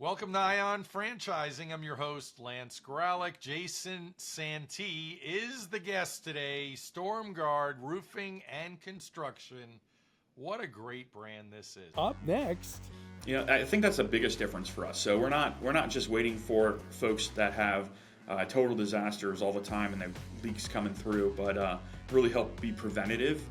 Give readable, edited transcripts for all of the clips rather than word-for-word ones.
Welcome to Ion Franchising. I'm your host, Lance Graulich. Jason Santee is the guest today. StormGuard Roofing and Construction. What a great brand this is. Up next. I think that's the biggest difference for us. So we're not just waiting for folks that have total disasters all the time and their leaks coming through, but really help be preventative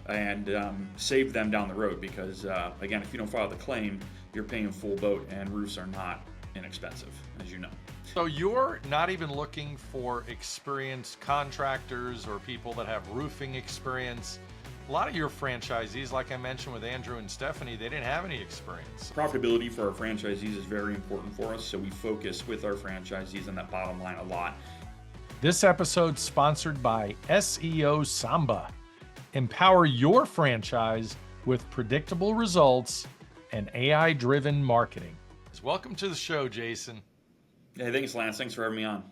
and save them down the road. Because again, if you don't file the claim, you're paying full boat, and roofs are not inexpensive, as you know. So you're not even looking for experienced contractors or people that have roofing experience. A lot of your franchisees, like I mentioned with Andrew and Stephanie, they didn't have any experience. Profitability for our franchisees is very important for us, so we focus with our franchisees on that bottom line a lot. This episode's sponsored by SEO Samba. Empower your franchise with predictable results and AI-driven marketing. Welcome to the show, Jason. Hey, thanks, Lance. Thanks for having me on.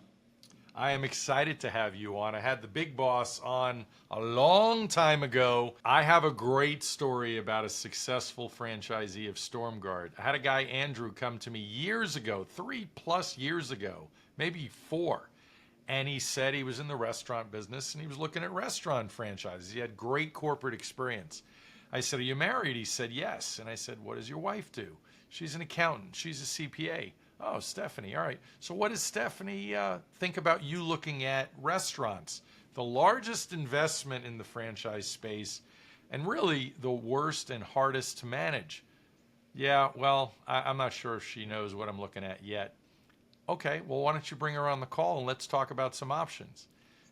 I am excited to have you on. I had the big boss on a long time ago. I have a great story about a successful franchisee of StormGuard. I had a guy, Andrew, come to me years ago, 3+ years ago, maybe 4. And he said he was in the restaurant business and he was looking at restaurant franchises. He had great corporate experience. I said, "Are you married?" He said, "Yes." And I said, "What does your wife do?" "She's an accountant. She's a CPA." "Oh, Stephanie. All right. So what does Stephanie think about you looking at restaurants?" The largest investment in the franchise space and really the worst and hardest to manage. "Yeah, well, I'm not sure if she knows what I'm looking at yet." "Okay, well, why don't you bring her on the call and let's talk about some options."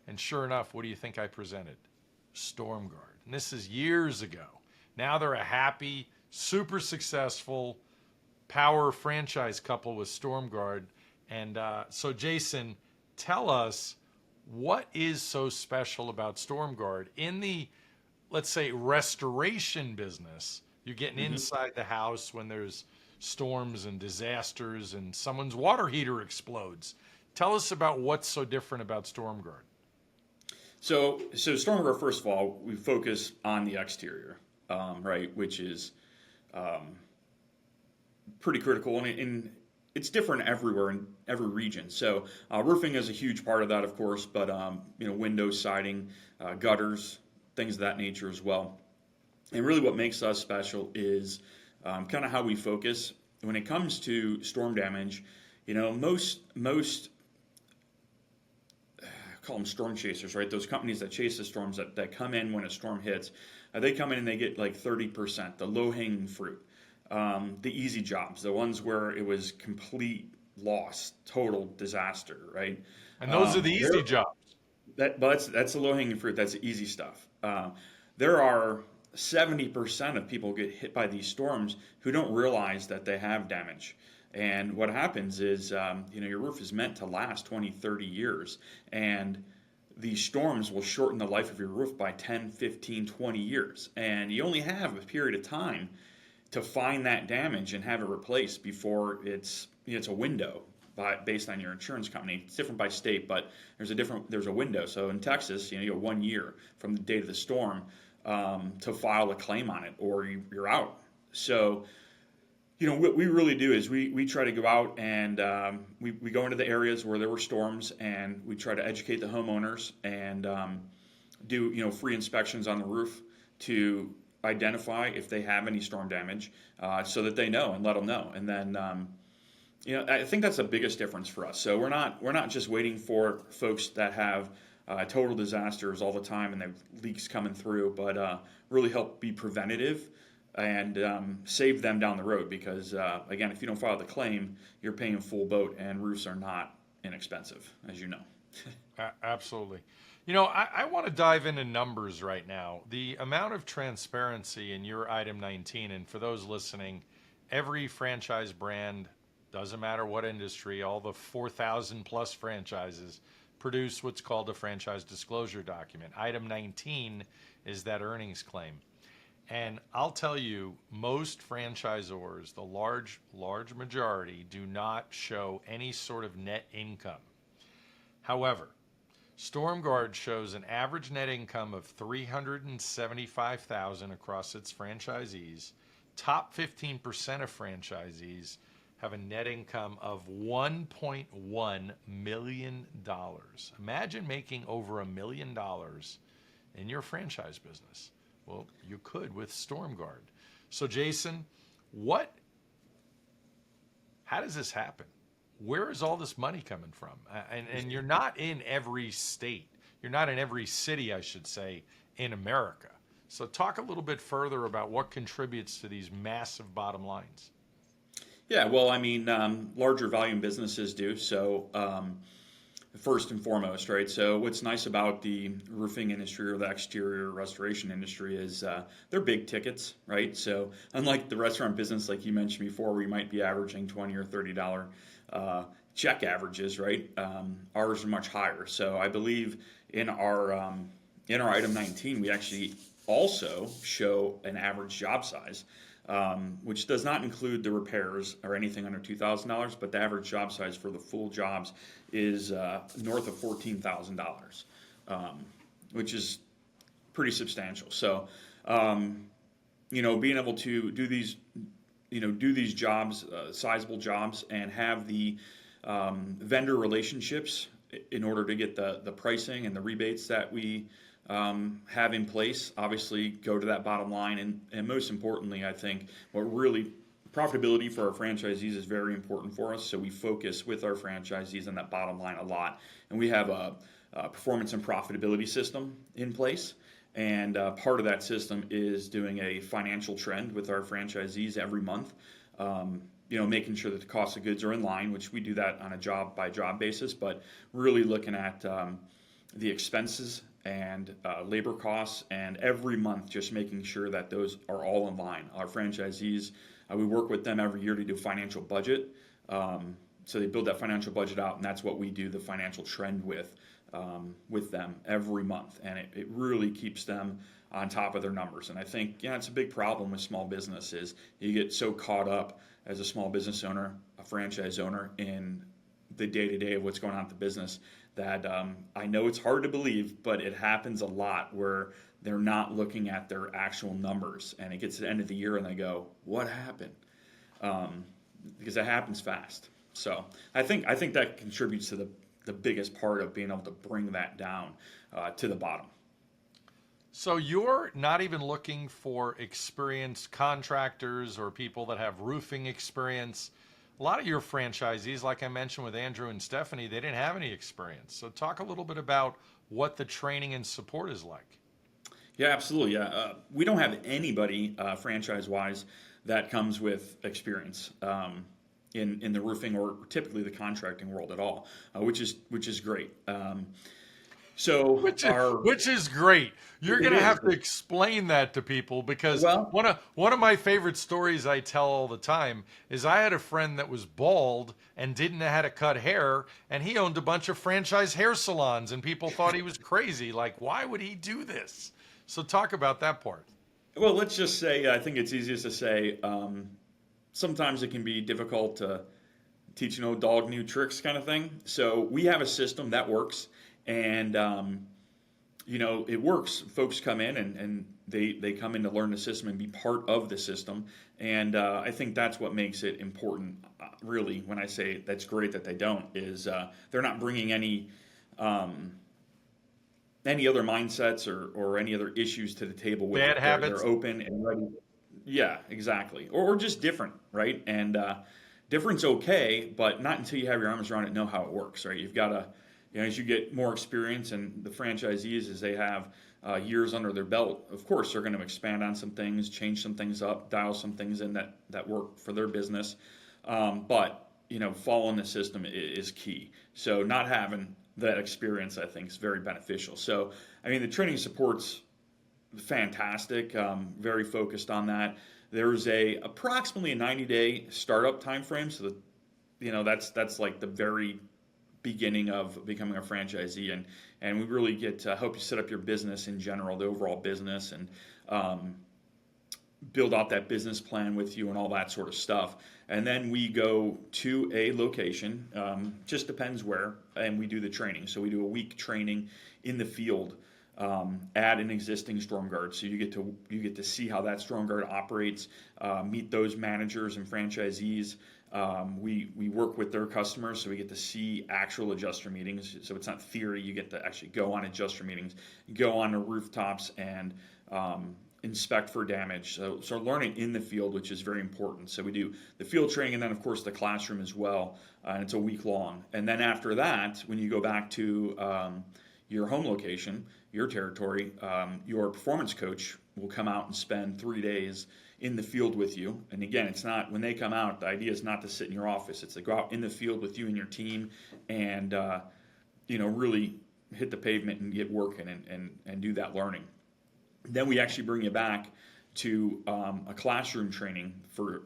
And sure enough, what do you think I presented? StormGuard. And this is years ago. Now they're a happy, super successful power franchise couple with StormGuard. And so Jason, tell us, what is so special about StormGuard in the, let's say, restoration business? You're getting inside the house when there's storms and disasters and someone's water heater explodes. Tell us about what's so different about StormGuard. So StormGuard, first of all, we focus on the exterior, right, which is pretty critical, and it's different everywhere in every region. So roofing is a huge part of that, of course, but windows, siding, gutters, things of that nature as well. And really what makes us special is kind of how we focus. When it comes to storm damage, most call them storm chasers, right? Those companies that chase the storms that come in when a storm hits, they come in and they get like 30%, the low-hanging fruit. The easy jobs, the ones where it was complete loss, total disaster, right? And those are the easy jobs. But that's the low-hanging fruit. That's the easy stuff. There are 70% of people get hit by these storms who don't realize that they have damage. And what happens is, your roof is meant to last 20, 30 years. And these storms will shorten the life of your roof by 10, 15, 20 years. And you only have a period of time to find that damage and have it replaced before it's a window based on your insurance company. It's different by state, but there's a window. So in Texas, you have 1 year from the date of the storm to file a claim on it, or you're out. So what we really do is we try to go out and we go into the areas where there were storms, and we try to educate the homeowners and do free inspections on the roof to identify if they have any storm damage, so that they know and let them know. And then I think that's the biggest difference for us. So we're not just waiting for folks that have total disasters all the time and their leaks coming through, but really help be preventative and save them down the road. Because again, if you don't file the claim, you're paying full boat, and roofs are not inexpensive, as you know. Absolutely. I want to dive into numbers right now. The amount of transparency in your item 19, and for those listening, every franchise brand, doesn't matter what industry, all the 4,000 plus franchises produce what's called a franchise disclosure document. Item 19 is that earnings claim. And I'll tell you, most franchisors, the large majority, do not show any sort of net income. However, StormGuard shows an average net income of $375,000 across its franchisees. Top 15% of franchisees have a net income of $1.1 million. Imagine making over $1 million in your franchise business. Well, you could with StormGuard. So Jason, how does this happen? Where is all this money coming from? And you're not in every state. You're not in every city, I should say, in America. So talk a little bit further about what contributes to these massive bottom lines. Yeah, well, I mean, larger volume businesses do. So, first and foremost, right? So, what's nice about the roofing industry or the exterior restoration industry is they're big tickets, right? So, unlike the restaurant business, like you mentioned before, where you might be averaging $20 or $30 check averages, right? Ours are much higher. So, I believe in our item 19, we actually also show an average job size. Which does not include the repairs or anything under $2,000, but the average job size for the full jobs is north of $14,000, which is pretty substantial. So, being able to do these jobs, sizable jobs, and have the vendor relationships in order to get the pricing and the rebates that we have in place, obviously go to that bottom line. And most importantly, I think what really profitability for our franchisees is very important for us. So we focus with our franchisees on that bottom line a lot. And we have a performance and profitability system in place. And part of that system is doing a financial trend with our franchisees every month. Making sure that the cost of goods are in line, which we do that on a job by job basis, but really looking at the expenses and labor costs, and every month just making sure that those are all in line. Our franchisees, we work with them every year to do a financial budget. So they build that financial budget out, and that's what we do the financial trend with them every month. And it really keeps them on top of their numbers. And I think, it's a big problem with small businesses. You get so caught up as a small business owner, a franchise owner, in the day-to-day of what's going on at the business that I know it's hard to believe, but it happens a lot where they're not looking at their actual numbers, and it gets to the end of the year and they go, what happened? Because it happens fast. So I think that contributes to the biggest part of being able to bring that down to the bottom. So you're not even looking for experienced contractors or people that have roofing experience. A lot of your franchisees, like I mentioned with Andrew and Stephanie, they didn't have any experience. So talk a little bit about what the training and support is like. Yeah, absolutely. Yeah, we don't have anybody franchise-wise that comes with experience in the roofing or typically the contracting world at all, which is great. Which is great. You're going to have to explain that to people, because one of my favorite stories I tell all the time is I had a friend that was bald and didn't know how to cut hair, and he owned a bunch of franchise hair salons, and people thought he was crazy. Like, why would he do this? So talk about that part. Well, let's just say, I think it's easiest to say, sometimes it can be difficult to teach an old dog new tricks kind of thing. So we have a system that works. And, it works. Folks come in and they come in to learn the system and be part of the system. And I think that's what makes it important, really, when I say that's great that they don't, is they're not bringing any other mindsets or any other issues to the table with bad habits. They're open and ready. Yeah, exactly. Or just different, right? And different's okay, but not until you have your arms around it, know how it works, right? You've got to... as you get more experience, and the franchisees, as they have years under their belt, of course, they're going to expand on some things, change some things up, dial some things in that work for their business. But following the system is key. So not having that experience, I think, is very beneficial. So, the training support's fantastic, very focused on that. There's approximately a 90-day startup time frame. So, that's like the very beginning of becoming a franchisee, and we really get to help you set up your business in general, the overall business, and build out that business plan with you and all that sort of stuff. And then we go to a location, just depends where, and we do the training. So we do a week training in the field at an existing StormGuard. So you get to see how that StormGuard operates, meet those managers and franchisees, We work with their customers, so we get to see actual adjuster meetings. So it's not theory; you get to actually go on adjuster meetings, go on the rooftops, and inspect for damage. So learning in the field, which is very important. So we do the field training, and then of course the classroom as well, and it's a week long. And then after that, when you go back to your home location, your territory, your performance coach will come out and spend 3 days in the field with you. And again, it's not, when they come out, the idea is not to sit in your office. It's to go out in the field with you and your team and, really hit the pavement and get working and do that learning. Then we actually bring you back to a classroom training for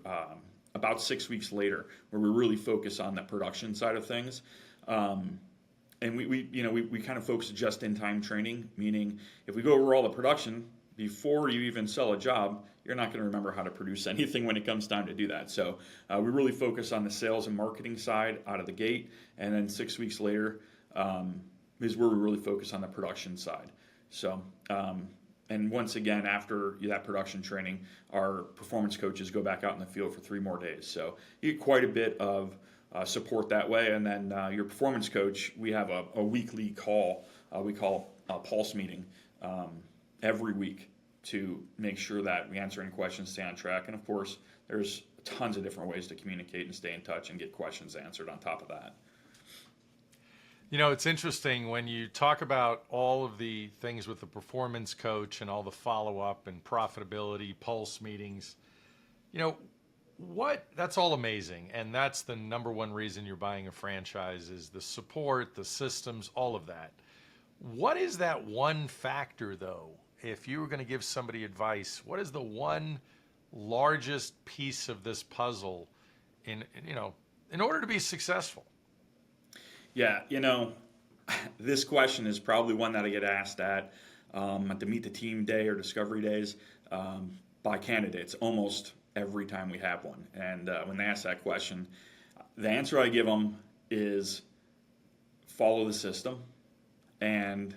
about 6 weeks later, where we really focus on the production side of things. And we kind of focus just-in-time training, meaning if we go over all the production before you even sell a job, you're not going to remember how to produce anything when it comes time to do that. So we really focus on the sales and marketing side out of the gate, and then 6 weeks later is where we really focus on the production side. So, and once again, after that production training, our performance coaches go back out in the field for 3 more days. So you get quite a bit of support that way. And then your performance coach, we have a weekly call, we call a pulse meeting every week to make sure that we answer any questions, stay on track. And of course, there's tons of different ways to communicate and stay in touch and get questions answered on top of that. It's interesting when you talk about all of the things with the performance coach and all the follow-up and profitability, pulse meetings, that's all amazing. And that's the number one reason you're buying a franchise is the support, the systems, all of that. What is that one factor, though? If you were going to give somebody advice, what is the one largest piece of this puzzle in order to be successful? Yeah, this question is probably one that I get asked at the Meet the Team Day or Discovery Days by candidates almost every time we have one. And when they ask that question, the answer I give them is follow the system. And,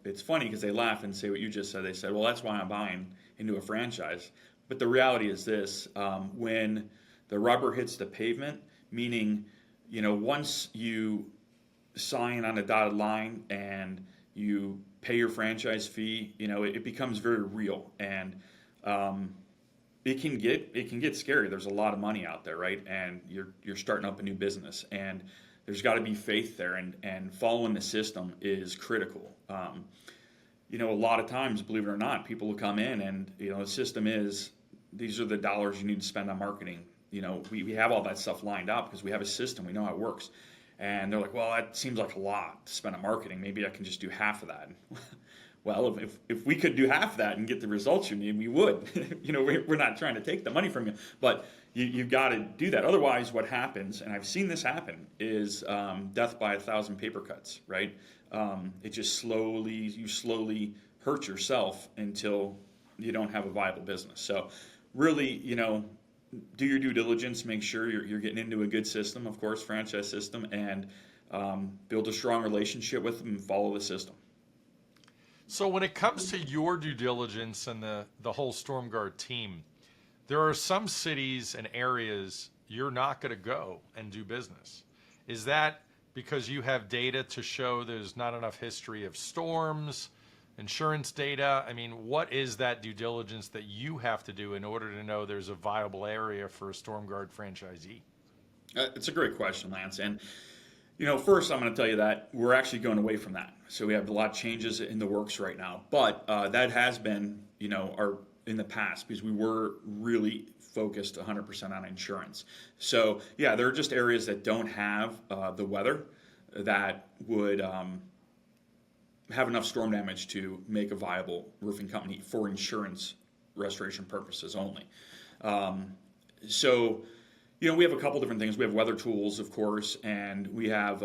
it's funny because they laugh and say what you just said. They said, well, that's why I'm buying into a franchise. But the reality is this, when the rubber hits the pavement, meaning, once you sign on a dotted line and you pay your franchise fee, it becomes very real. And it can get scary. There's a lot of money out there, right? And you're starting up a new business, and there's got to be faith there, and following the system is critical. A lot of times, believe it or not, people will come in and, the system is, these are the dollars you need to spend on marketing. We have all that stuff lined up because we have a system. We know how it works. And they're like, well, that seems like a lot to spend on marketing. Maybe I can just do half of that. Well, if we could do half that and get the results you need, we would. We're not trying to take the money from you, but you've got to do that. Otherwise, what happens, and I've seen this happen, is death by 1,000 paper cuts, right? It just you slowly hurt yourself until you don't have a viable business. So really, do your due diligence, make sure you're getting into a good system, of course, franchise system, and build a strong relationship with them and follow the system. So when it comes to your due diligence and the whole StormGuard team, there are some cities and areas you're not going to go and do business. Is that because you have data to show there's not enough history of storms, insurance data? I mean, what is that due diligence that you have to do in order to know there's a viable area for a StormGuard franchisee? It's a great question, Lance. And first I'm going to tell you that we're actually going away from that. So we have a lot of changes in the works right now. But that has been, in the past, because we were really focused 100% on insurance. So yeah, there are just areas that don't have the weather that would have enough storm damage to make a viable roofing company for insurance restoration purposes only. We have a couple different things. We have weather tools, of course, and we have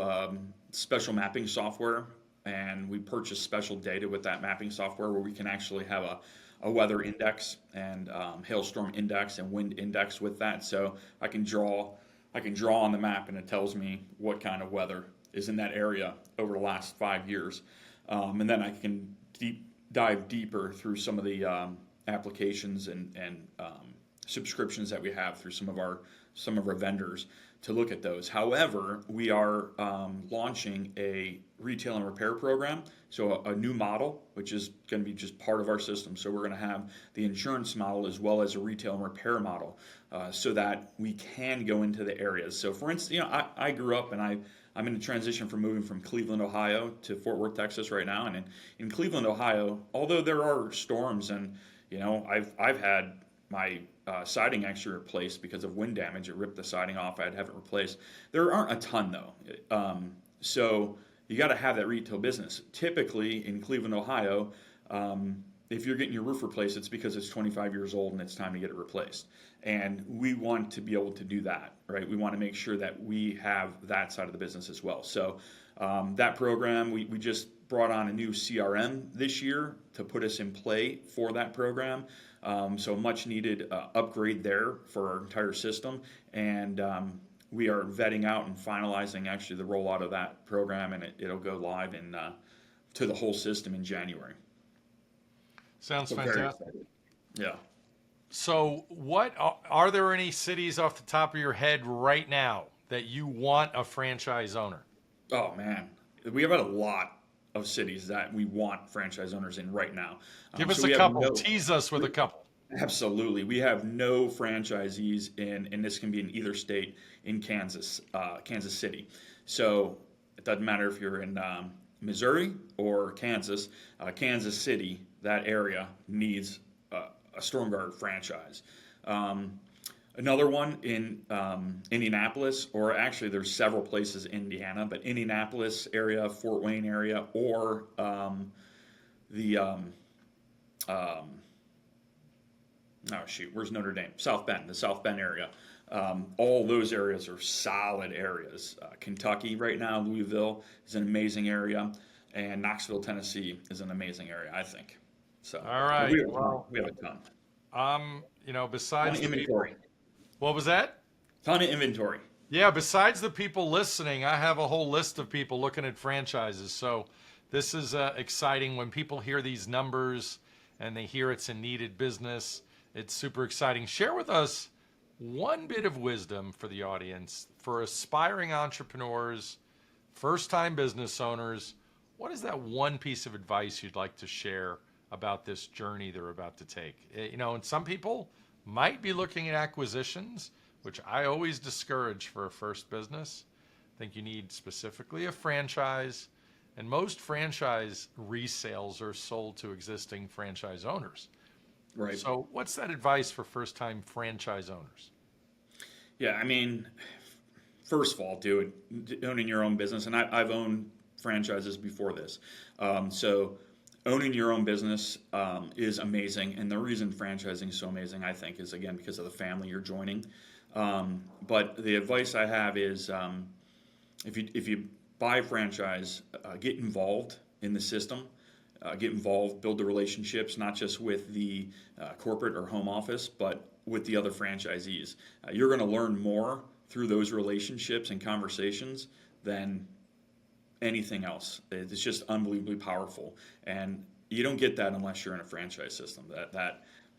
special mapping software, and we purchase special data with that mapping software where we can actually have a weather index and hailstorm index and wind index with that. So I can draw on the map, and it tells me what kind of weather is in that area over the last 5 years. And then I can dive deeper through some of the applications and subscriptions that we have through some of our some of our vendors to look at those. However, we are launching a retail and repair program, so a new model, which is going to be just part of our system. So we're going to have the insurance model as well as a retail and repair model, so that we can go into the areas. So for instance, I grew up and I'm in a transition from moving from Cleveland, Ohio to Fort Worth, Texas right now. And in Cleveland, Ohio, although there are storms and, I've had my siding actually replaced because of wind damage. It ripped the siding off. I'd have it replaced. There aren't a ton though. So you got to have that retail business. Typically in Cleveland, Ohio, if you're getting your roof replaced, it's because it's 25 years old and it's time to get it replaced. And we want to be able to do that, right? We want to make sure that we have that side of the business as well. So that program, we just brought on a new CRM this year to put us in play for that program. So much needed upgrade there for our entire system. And we are vetting out and finalizing actually the rollout of that program, and it'll go live to the whole system in January. Sounds fantastic. Yeah. So what are there any cities off the top of your head right now that you want a franchise owner? Oh man, we have a lot of cities that we want franchise owners in right now. Give us a couple. Tease us with a couple. Absolutely. We have no franchisees and this can be in either state, in Kansas City. So it doesn't matter if you're in Missouri or Kansas. Kansas City, that area needs a StormGuard franchise. Another one in Indianapolis, or actually there's several places in Indiana, but Indianapolis area, Fort Wayne area, or where's Notre Dame? South Bend, the South Bend area. All those areas are solid areas. Kentucky right now, Louisville is an amazing area, and Knoxville, Tennessee is an amazing area, I think. So, all right, we have a ton. Besides the inventory. What was that? Ton of inventory. Yeah, besides the people listening, I have a whole list of people looking at franchises. So this is exciting when people hear these numbers and they hear it's a needed business. It's super exciting. Share with us one bit of wisdom for the audience, for aspiring entrepreneurs, first-time business owners. What is that one piece of advice you'd like to share about this journey they're about to take? And some people might be looking at acquisitions, which I always discourage for a first business. I think you need specifically a franchise, and most franchise resales are sold to existing franchise owners. Right. So what's that advice for first-time franchise owners? Yeah, I mean, first of all, owning your own business, and I've owned franchises before this. So owning your own business is amazing, and the reason franchising is so amazing, I think, is again because of the family you're joining. But the advice I have is, if you buy a franchise, get involved in the system, get involved, build the relationships, not just with the corporate or home office, but with the other franchisees. You're going to learn more through those relationships and conversations than anything else. It's just unbelievably powerful, and you don't get that unless you're in a franchise system.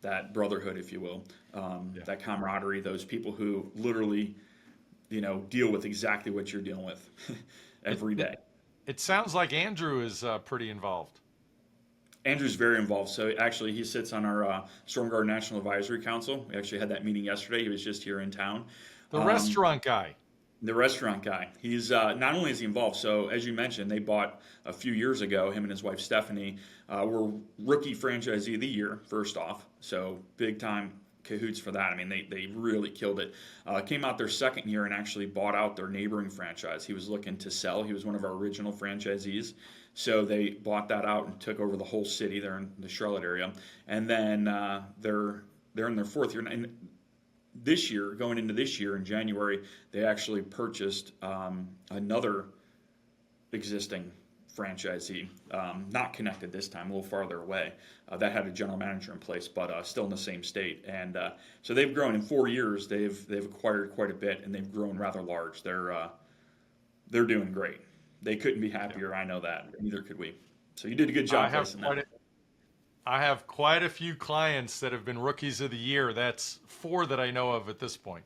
That brotherhood, if you will, that camaraderie, those people who literally, deal with exactly what you're dealing with every day. It sounds like Andrew is pretty involved. Andrew's very involved. So actually, he sits on our StormGuard National Advisory Council. We actually had that meeting yesterday. He was just here in town. The restaurant guy. The restaurant guy. He's not only is he involved. So as you mentioned, they bought a few years ago. Him and his wife Stephanie were rookie franchisee of the year. First off, so big time cahoots for that. I mean, they really killed it. Came out their second year and actually bought out their neighboring franchise. He was looking to sell. He was one of our original franchisees. So they bought that out and took over the whole city. They're in the Charlotte area, and then they're in their fourth year. And this year, going into this year in January, they actually purchased another existing franchisee, not connected this time, a little farther away, that had a general manager in place, but still in the same state. And so they've grown in 4 years. They've acquired quite a bit, and they've grown rather large. They're doing great. They couldn't be happier. I know that. Neither could we. So you did a good job. I have quite a few clients that have been rookies of the year. That's 4 that I know of at this point.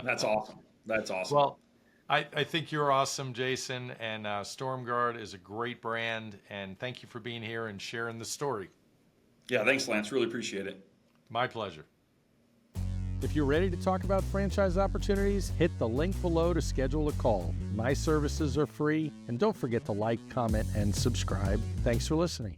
That's awesome. That's awesome. Well, I think you're awesome, Jason, and StormGuard is a great brand, and thank you for being here and sharing the story. Yeah, thanks, Lance. Really appreciate it. My pleasure. If you're ready to talk about franchise opportunities, hit the link below to schedule a call. My services are free, and don't forget to like, comment, and subscribe. Thanks for listening.